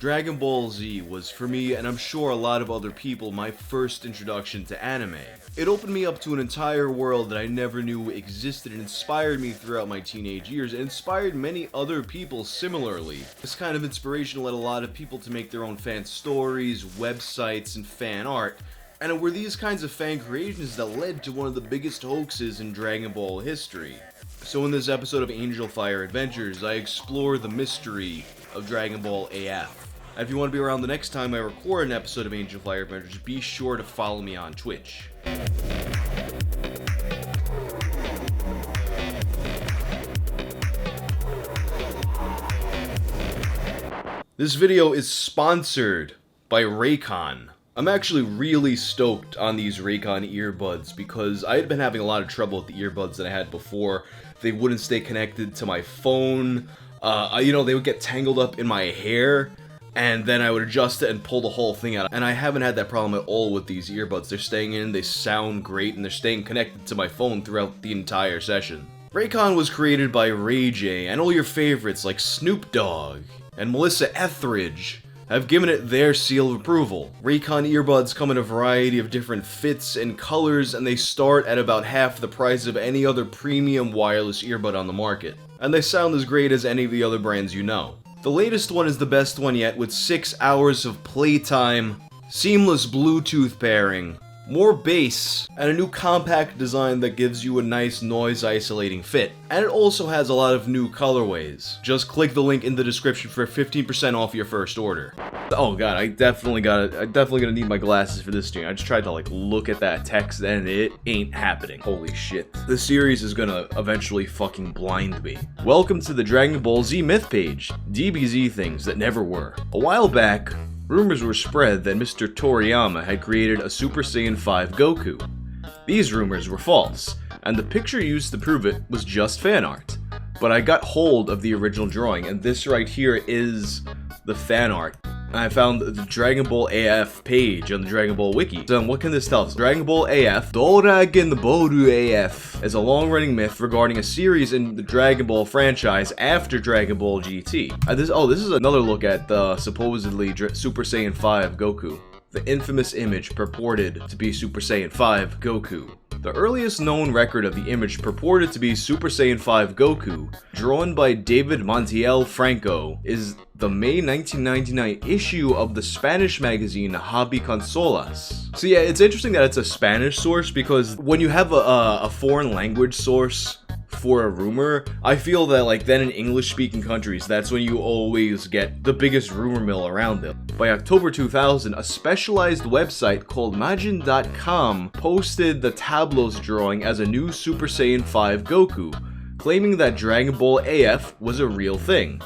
Dragon Ball Z was, for me, and I'm sure a lot of other people, my first introduction to anime. It opened me up to an entire world that I never knew existed and inspired me throughout my teenage years, and inspired many other people similarly. This kind of inspiration led a lot of people to make their own fan stories, websites, and fan art, and it were these kinds of fan creations that led to one of the biggest hoaxes in Dragon Ball history. So in this episode of Angelfire Adventures, I explore the mystery of Dragon Ball AF. And if you want to be around the next time I record an episode of Angelfire Adventures, be sure to follow me on Twitch. This video is sponsored by Raycon. I'm actually really stoked on these Raycon earbuds because I had been having a lot of trouble with the earbuds that I had before. They wouldn't stay connected to my phone. They would get tangled up in my hair, and then I would adjust it and pull the whole thing out. And I haven't had that problem at all with these earbuds. They're staying in, they sound great, and they're staying connected to my phone throughout the entire session. Raycon was created by Ray J, and all your favorites like Snoop Dogg and Melissa Etheridge have given it their seal of approval. Raycon earbuds come in a variety of different fits and colors, and they start at about half the price of any other premium wireless earbud on the market. And they sound as great as any of the other brands you know. The latest one is the best one yet, with 6 hours of playtime, seamless Bluetooth pairing, more bass, and a new compact design that gives you a nice noise isolating fit. And it also has a lot of new colorways. Just click the link in the description for 15% off your first order. Oh god, I definitely gonna need my glasses for this stream. I just tried to look at that text and it ain't happening. Holy shit. This series is gonna eventually fucking blind me. Welcome to the Dragon Ball Z myth page. DBZ things that never were. A while back, rumors were spread that Mr. Toriyama had created a Super Saiyan 5 Goku. These rumors were false, and the picture used to prove it was just fan art. But I got hold of the original drawing, and this right here is the fan art. I found the Dragon Ball AF page on the Dragon Ball Wiki. So what can this tell us? Dragon Ball AF, Dragon Ball AF, is a long-running myth regarding a series in the Dragon Ball franchise after Dragon Ball GT. This is another look at the supposedly Super Saiyan 5 Goku. The infamous image purported to be Super Saiyan 5 Goku. The earliest known record of the image purported to be Super Saiyan 5 Goku, drawn by David Montiel Franco, is the May 1999 issue of the Spanish magazine Hobby Consolas. So yeah, it's interesting that it's a Spanish source, because when you have a foreign language source for a rumor, I feel that then in English-speaking countries, that's when you always get the biggest rumor mill around them. By October 2000, a specialized website called Majin.com posted the Tableau's drawing as a new Super Saiyan 5 Goku, claiming that Dragon Ball AF was a real thing.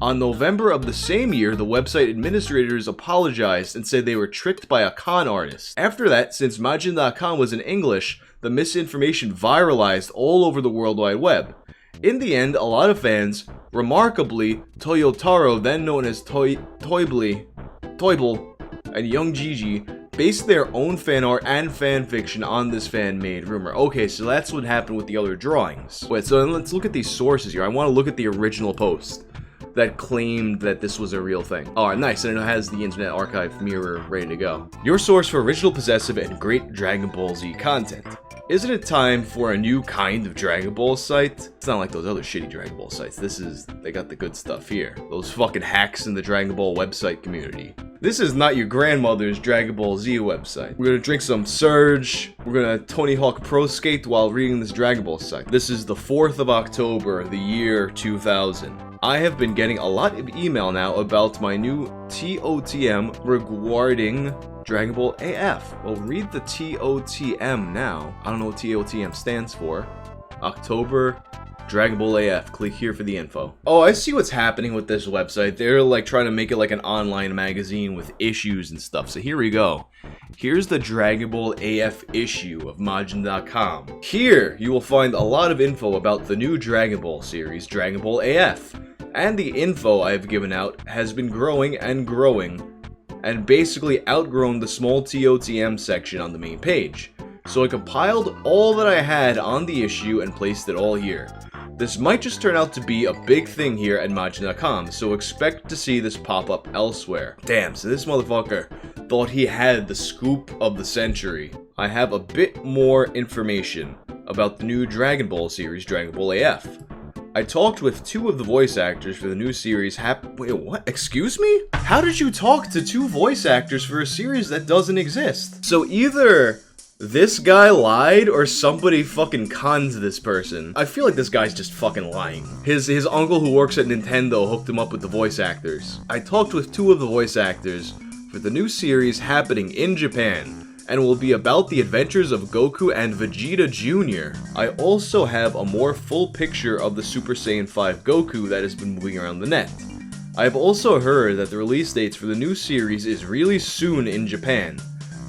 On November of the same year, the website administrators apologized and said they were tricked by a con artist. After that, since Majin.com was in English, the misinformation viralized all over the World Wide Web. In the end, a lot of fans, remarkably Toyotaro, then known as Toible, and Young Gigi, based their own fan art and fan fiction on this fan-made rumor. Okay, so that's what happened with the other drawings. Wait, so let's look at these sources here. I want to look at the original post that claimed that this was a real thing. Alright, nice, and it has the Internet Archive mirror ready to go. Your source for original, possessive, and great Dragon Ball Z content. Isn't it time for a new kind of Dragon Ball site? It's not like those other shitty Dragon Ball sites. They got the good stuff here. Those fucking hacks in the Dragon Ball website community. This is not your grandmother's Dragon Ball Z website. We're gonna drink some Surge. We're gonna Tony Hawk Pro Skate while reading this Dragon Ball site. This is the 4th of October, the year 2000. I have been getting a lot of email now about my new TOTM regarding Dragon Ball AF. Well, read the TOTM now. I don't know what TOTM stands for. October, Dragon Ball AF. Click here for the info. Oh, I see what's happening with this website. They're trying to make it like an online magazine with issues and stuff. So here we go. Here's the Dragon Ball AF issue of Majin.com. Here, you will find a lot of info about the new Dragon Ball series, Dragon Ball AF. And the info I've given out has been growing and growing, and basically outgrown the small TOTM section on the main page. So I compiled all that I had on the issue and placed it all here. This might just turn out to be a big thing here at Majin.com, so expect to see this pop up elsewhere. Damn, so this motherfucker thought he had the scoop of the century. I have a bit more information about the new Dragon Ball series, Dragon Ball AF. I talked with 2 of the voice actors for the new series. Wait, what? Excuse me? How did you talk to 2 voice actors for a series that doesn't exist? So either this guy lied or somebody fucking conned this person. I feel like this guy's just fucking lying. His uncle who works at Nintendo hooked him up with the voice actors. I talked with 2 of the voice actors for the new series happening in Japan, and will be about the adventures of Goku and Vegeta Jr. I also have a more full picture of the Super Saiyan 5 Goku that has been moving around the net. I have also heard that the release dates for the new series is really soon in Japan.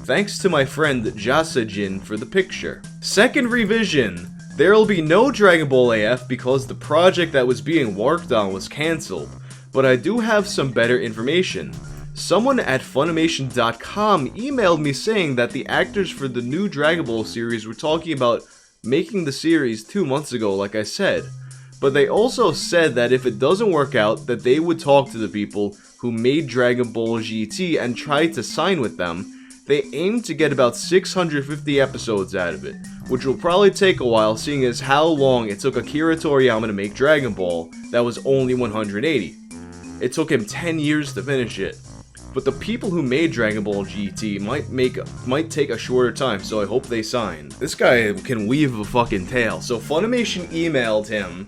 Thanks to my friend Jasajin for the picture. Second revision. There will be no Dragon Ball AF because the project that was being worked on was cancelled, but I do have some better information. Someone at Funimation.com emailed me saying that the actors for the new Dragon Ball series were talking about making the series 2 months ago, like I said. But they also said that if it doesn't work out, that they would talk to the people who made Dragon Ball GT and try to sign with them. They aim to get about 650 episodes out of it, which will probably take a while seeing as how long it took Akira Toriyama to make Dragon Ball that was only 180. It took him 10 years to finish it. But the people who made Dragon Ball GT might take a shorter time, so I hope they sign. This guy can weave a fucking tale. So Funimation emailed him.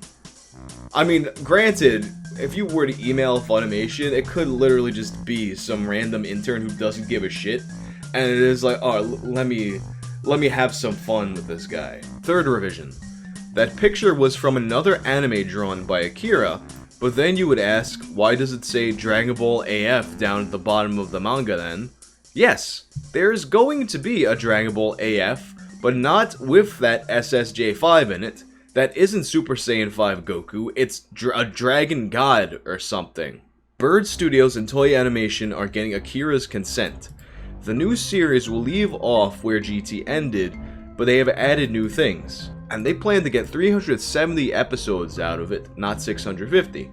I mean, granted, if you were to email Funimation, it could literally just be some random intern who doesn't give a shit. And it is like, oh, let me have some fun with this guy. Third revision. That picture was from another anime drawn by Akira, but then you would ask, why does it say Dragon Ball AF down at the bottom of the manga then? Yes, there's going to be a Dragon Ball AF, but not with that SSJ5 in it. That isn't Super Saiyan 5 Goku, it's a Dragon God or something. Bird Studios and Toei Animation are getting Akira's consent. The new series will leave off where GT ended, but they have added new things. And they plan to get 370 episodes out of it, not 650.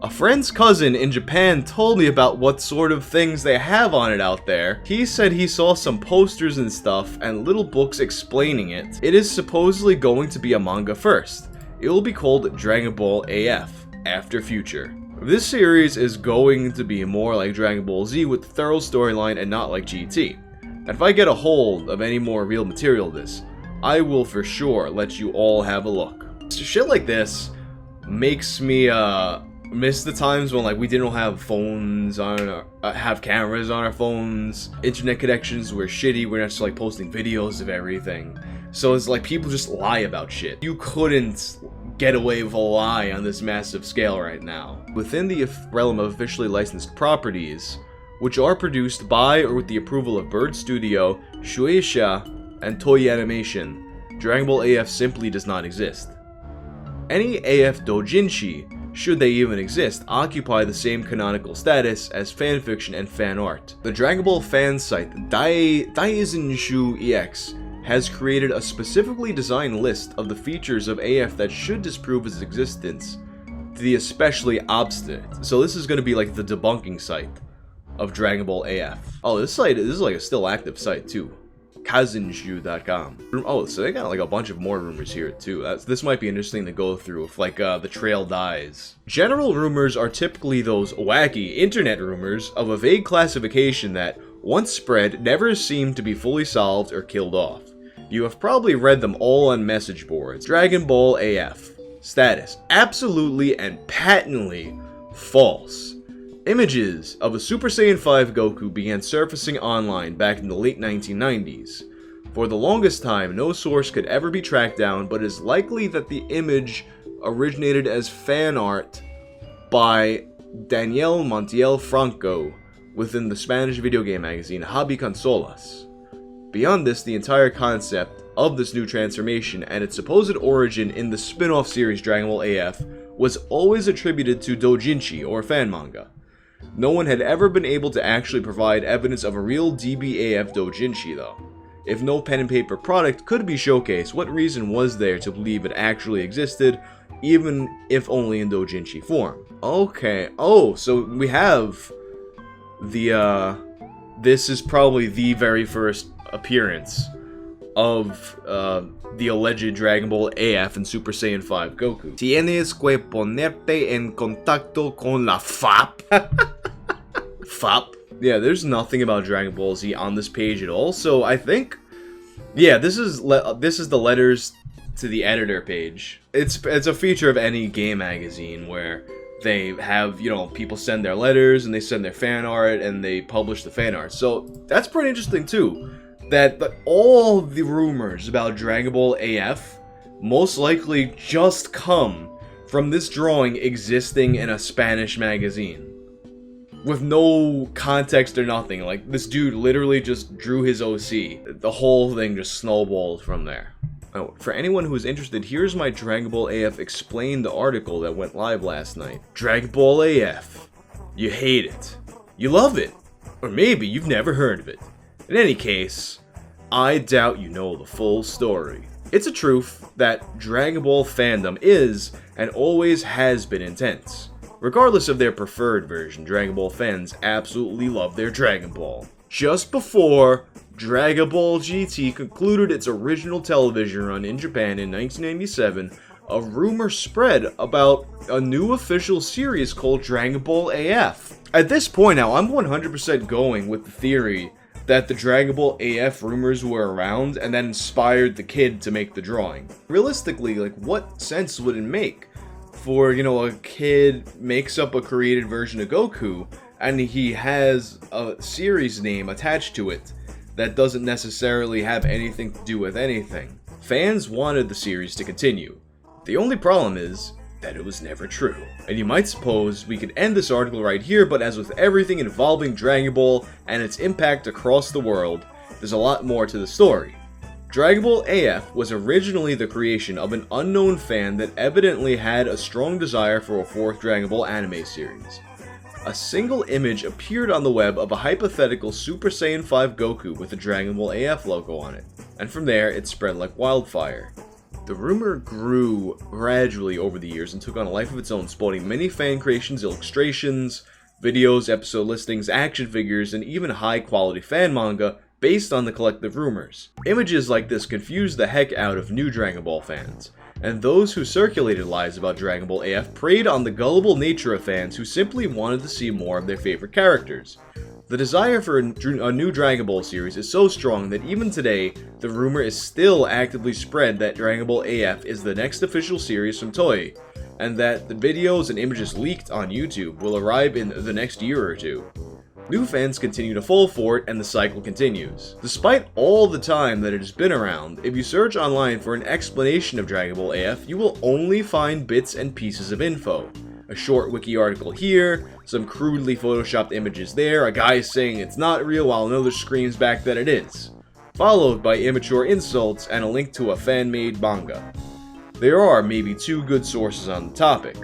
A friend's cousin in Japan told me about what sort of things they have on it out there. He said he saw some posters and stuff and little books explaining it. It is supposedly going to be a manga first. It will be called Dragon Ball AF, After Future. This series is going to be more like Dragon Ball Z with a thorough storyline and not like GT. And if I get a hold of any more real material of this, I will for sure let you all have a look. So shit like this makes me miss the times when like we didn't have phones on have cameras on our phones, internet connections were shitty, we're not just like posting videos of everything. So it's like people just lie about shit. You couldn't get away with a lie on this massive scale right now. Within the realm of officially licensed properties, which are produced by or with the approval of Bird Studio, Shueisha, and Toei Animation, Dragon Ball AF simply does not exist. Any AF doujinshi, should they even exist, occupy the same canonical status as fanfiction and fan art. The Dragon Ball fan site Daizinshu EX has created a specifically designed list of the features of AF that should disprove its existence to the especially obstinate. So this is going to be like the debunking site of Dragon Ball AF. Oh, this is like a still active site too. Kazinshu.com. Oh, so they got like a bunch of more rumors here too. This might be interesting to go through if like the trail dies. General rumors are typically those wacky internet rumors of a vague classification that, once spread, never seemed to be fully solved or killed off. You have probably read them all on message boards. Dragon Ball AF. Status: absolutely and patently false. Images of a Super Saiyan 5 Goku began surfacing online back in the late 1990s. For the longest time, no source could ever be tracked down, but it is likely that the image originated as fan art by Danielle Montiel Franco within the Spanish video game magazine Hobby Consolas. Beyond this, the entire concept of this new transformation and its supposed origin in the spin-off series Dragon Ball AF was always attributed to doujinshi, or fan manga. No one had ever been able to actually provide evidence of a real DBAF doujinshi though. If no pen and paper product could be showcased, what reason was there to believe it actually existed even if only in doujinshi form. Okay, oh, so we have the, this is probably the very first appearance of the alleged Dragon Ball AF and Super Saiyan 5 Goku. Tienes que ponerte en contacto con la FAP. FAP? Yeah, there's nothing about Dragon Ball Z on this page at all, so I think, yeah, this is the letters to the editor page. It's a feature of any game magazine where they have, you know, people send their letters and they send their fan art and they publish the fan art. So that's pretty interesting too, that all the rumors about Dragon Ball AF most likely just come from this drawing existing in a Spanish magazine. With no context or nothing. Like, this dude literally just drew his OC. The whole thing just snowballed from there. Oh, for anyone who is interested, here's my Dragon Ball AF Explained article that went live last night. Dragon Ball AF. You hate it. You love it. Or maybe you've never heard of it. In any case, I doubt you know the full story. It's a truth that Dragon Ball fandom is, and always has been, intense. Regardless of their preferred version, Dragon Ball fans absolutely love their Dragon Ball. Just before Dragon Ball GT concluded its original television run in Japan in 1997, a rumor spread about a new official series called Dragon Ball AF. At this point now, I'm 100% going with the theory that the Dragon Ball AF rumors were around and that inspired the kid to make the drawing. Realistically, like, what sense would it make for, you know, a kid makes up a created version of Goku and he has a series name attached to it that doesn't necessarily have anything to do with anything? Fans wanted the series to continue. The only problem is that it was never true. And you might suppose we could end this article right here, but as with everything involving Dragon Ball and its impact across the world, there's a lot more to the story. Dragon Ball AF was originally the creation of an unknown fan that evidently had a strong desire for a fourth Dragon Ball anime series. A single image appeared on the web of a hypothetical Super Saiyan 5 Goku with the Dragon Ball AF logo on it, and from there it spread like wildfire. The rumor grew gradually over the years and took on a life of its own, spawning many fan creations, illustrations, videos, episode listings, action figures, and even high-quality fan manga based on the collective rumors. Images like this confused the heck out of new Dragon Ball fans, and those who circulated lies about Dragon Ball AF preyed on the gullible nature of fans who simply wanted to see more of their favorite characters. The desire for a new Dragon Ball series is so strong that even today, the rumor is still actively spread that Dragon Ball AF is the next official series from Toei, and that the videos and images leaked on YouTube will arrive in the next year or two. New fans continue to fall for it, and the cycle continues. Despite all the time that it has been around, if you search online for an explanation of Dragon Ball AF, you will only find bits and pieces of info. A short wiki article here, some crudely photoshopped images there, a guy saying it's not real while another screams back that it is, followed by immature insults and a link to a fan-made manga. There are maybe 2 good sources on the topic.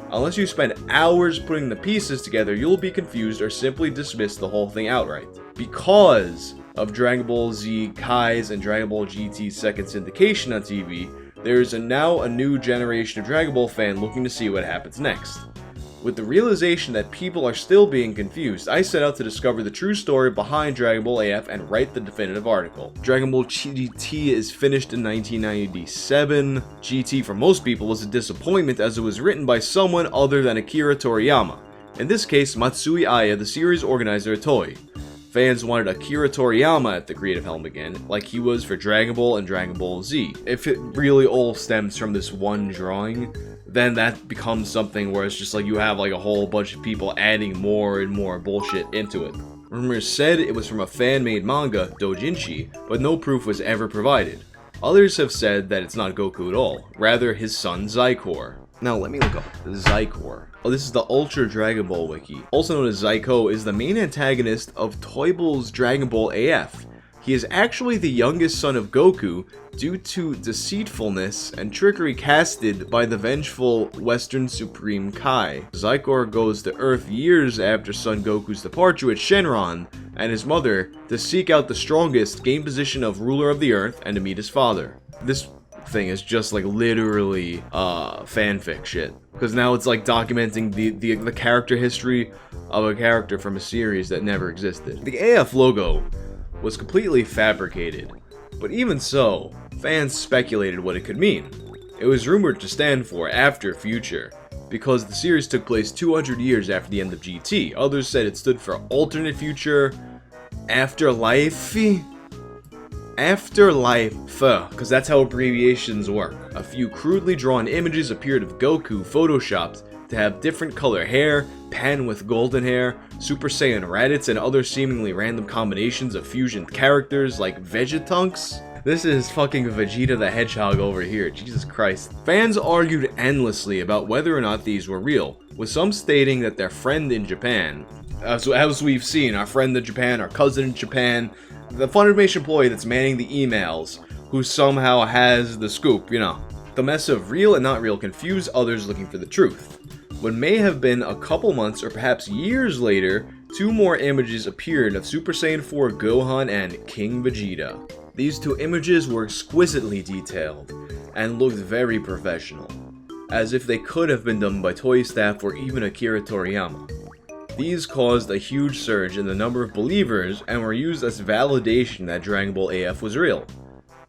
Unless you spend hours putting the pieces together, you'll be confused or simply dismiss the whole thing outright. Because of Dragon Ball Z Kai's and Dragon Ball GT's second syndication on TV, there is now a new generation of Dragon Ball fan looking to see what happens next. With the realization that people are still being confused, I set out to discover the true story behind Dragon Ball AF and write the definitive article. Dragon Ball GT is finished in 1997. GT for most people was a disappointment as it was written by someone other than Akira Toriyama. In this case, Matsui Aya, the series organizer at Toei. Fans wanted Akira Toriyama at the creative helm again, like he was for Dragon Ball and Dragon Ball Z. If it really all stems from this one drawing, then that becomes something where it's just like you have like a whole bunch of people adding more and more bullshit into it. Rumors said it was from a fan-made manga, doujinshi, but no proof was ever provided. Others have said that it's not Goku at all, rather his son Zycor. Now let me look up Zycor. Oh, this is the Ultra Dragon Ball wiki. Also known as Zyko, is the main antagonist of Toible's Dragon Ball AF. He is actually the youngest son of Goku due to deceitfulness and trickery casted by the vengeful Western Supreme Kai. Zycor goes to Earth years after Son Goku's departure with Shenron and his mother to seek out the strongest game position of ruler of the Earth and to meet his father. This thing is just like literally fanfic shit. Because now it's like documenting the character history of a character from a series that never existed. The AF logo was completely fabricated, but even so, fans speculated what it could mean. It was rumored to stand for After Future, because the series took place 200 years after the end of GT. Others said it stood for Alternate Future, Afterlife, because that's how abbreviations work. A few crudely drawn images appeared of Goku photoshopped to have different color hair, Pan with golden hair, Super Saiyan Raditz, and other seemingly random combinations of fusion characters like Vegetunks. This is fucking Vegeta the Hedgehog over here, Jesus Christ. Fans argued endlessly about whether or not these were real, with some stating that their friend in Japan, as we've seen, our friend in Japan, our cousin in Japan, the Funimation employee that's manning the emails, who somehow has the scoop, you know. The mess of real and not real confused others looking for the truth. What may have been a couple months or perhaps years later, 2 more images appeared of Super Saiyan 4 Gohan and King Vegeta. These 2 images were exquisitely detailed and looked very professional, as if they could have been done by Toei staff or even Akira Toriyama. These caused a huge surge in the number of believers and were used as validation that Dragon Ball AF was real.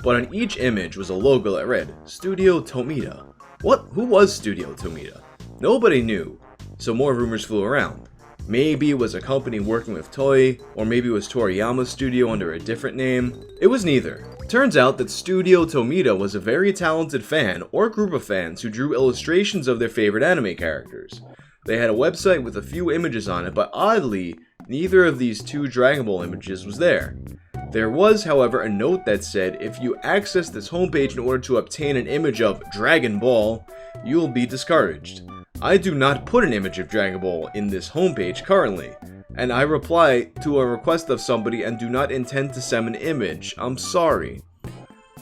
But on each image was a logo that read, Studio Tomita. Who was Studio Tomita? Nobody knew, so more rumors flew around. Maybe it was a company working with Toei, or maybe it was Toriyama's studio under a different name. It was neither. Turns out that Studio Tomita was a very talented fan or group of fans who drew illustrations of their favorite anime characters. They had a website with a few images on it, but oddly, neither of these 2 Dragon Ball images was there. There was, however, a note that said, if you access this homepage in order to obtain an image of Dragon Ball, you will be discouraged. I do not put an image of Dragon Ball in this homepage currently, and I reply to a request of somebody and do not intend to send an image. I'm sorry.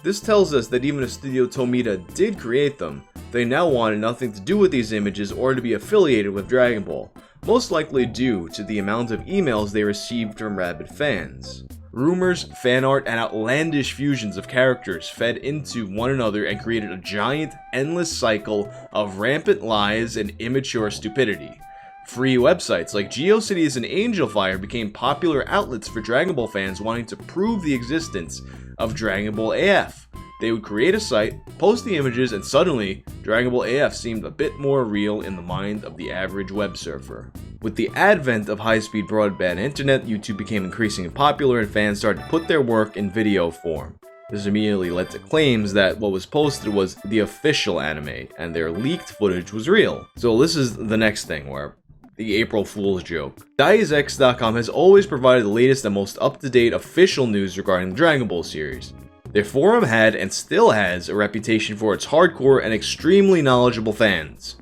This tells us that even if Studio Tomita did create them, they now wanted nothing to do with these images or to be affiliated with Dragon Ball, most likely due to the amount of emails they received from rabid fans. Rumors, fan art, and outlandish fusions of characters fed into one another and created a giant, endless cycle of rampant lies and immature stupidity. Free websites like GeoCities and Angelfire became popular outlets for Dragon Ball fans wanting to prove the existence of Dragon Ball AF. They would create a site, post the images, and suddenly, Dragon Ball AF seemed a bit more real in the mind of the average web surfer. With the advent of high-speed broadband internet, YouTube became increasingly popular and fans started to put their work in video form. This immediately led to claims that what was posted was the official anime, and their leaked footage was real. So this is the next thing, where the April Fool's joke. DailyX.com has always provided the latest and most up-to-date official news regarding the Dragon Ball series. Their forum had, and still has, a reputation for its hardcore and extremely knowledgeable fans.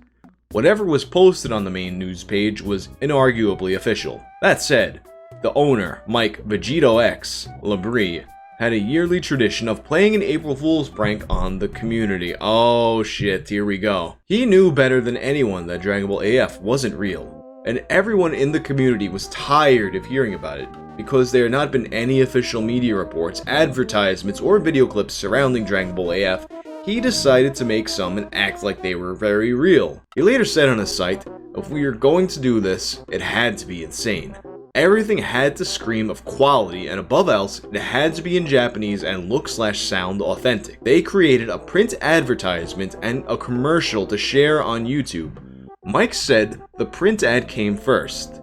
Whatever was posted on the main news page was inarguably official. That said, the owner, Mike VegettoX Labrie, had a yearly tradition of playing an April Fool's prank on the community. Oh shit, here we go. He knew better than anyone that Dragon Ball AF wasn't real, and everyone in the community was tired of hearing about it, because there had not been any official media reports, advertisements, or video clips surrounding Dragon Ball AF. He decided to make some and act like they were very real. He later said on his site, if we were going to do this, it had to be insane. Everything had to scream of quality, and above else, it had to be in Japanese and look/sound authentic. They created a print advertisement and a commercial to share on YouTube. Mike said the print ad came first.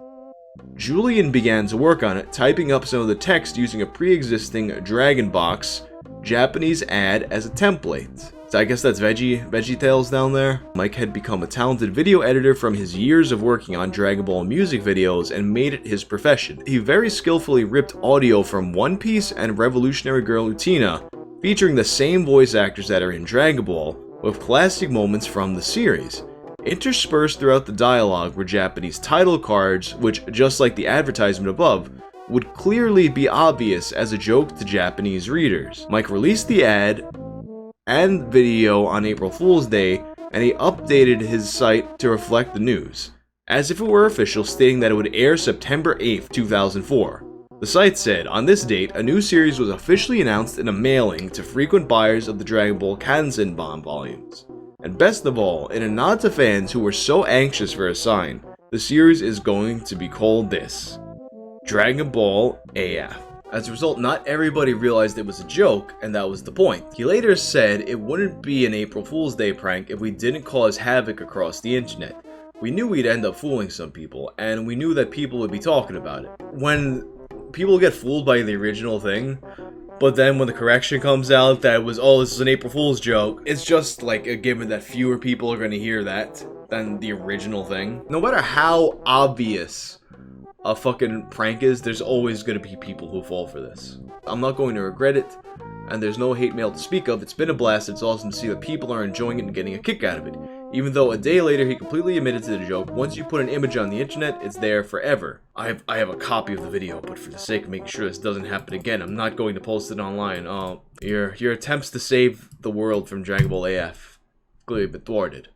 Julian began to work on it, typing up some of the text using a pre-existing Dragonbox Japanese ad as a template. So I guess that's VeggieTales down there. Mike had become a talented video editor from his years of working on Dragon Ball music videos and made it his profession. He very skillfully ripped audio from One Piece and Revolutionary Girl Utena, featuring the same voice actors that are in Dragon Ball, with classic moments from the series. Interspersed throughout the dialogue were Japanese title cards, which, just like the advertisement above, would clearly be obvious as a joke to Japanese readers. Mike released the ad and video on April Fool's Day, and he updated his site to reflect the news, as if it were official, stating that it would air September 8th, 2004. The site said, on this date, a new series was officially announced in a mailing to frequent buyers of the Dragon Ball Kanzenban volumes. And best of all, in a nod to fans who were so anxious for a sign, the series is going to be called this: Dragon Ball AF. As a result, not everybody realized it was a joke, and that was the point. He later said it wouldn't be an April Fool's Day prank if we didn't cause havoc across the internet. We knew we'd end up fooling some people, and we knew that people would be talking about it. When people get fooled by the original thing, but then when the correction comes out that it was, oh, this is an April Fool's joke, it's just like a given that fewer people are going to hear that than the original thing. No matter how obvious a fucking prank is, there's always going to be people who fall for this. I'm not going to regret it, and there's no hate mail to speak of. It's been a blast. It's awesome to see that people are enjoying it and getting a kick out of it. Even though a day later he completely admitted to the joke, once you put an image on the internet, it's there forever. I have a copy of the video, but for the sake of making sure this doesn't happen again, I'm not going to post it online. Your attempts to save the world from Dragon Ball AF clearly been thwarted.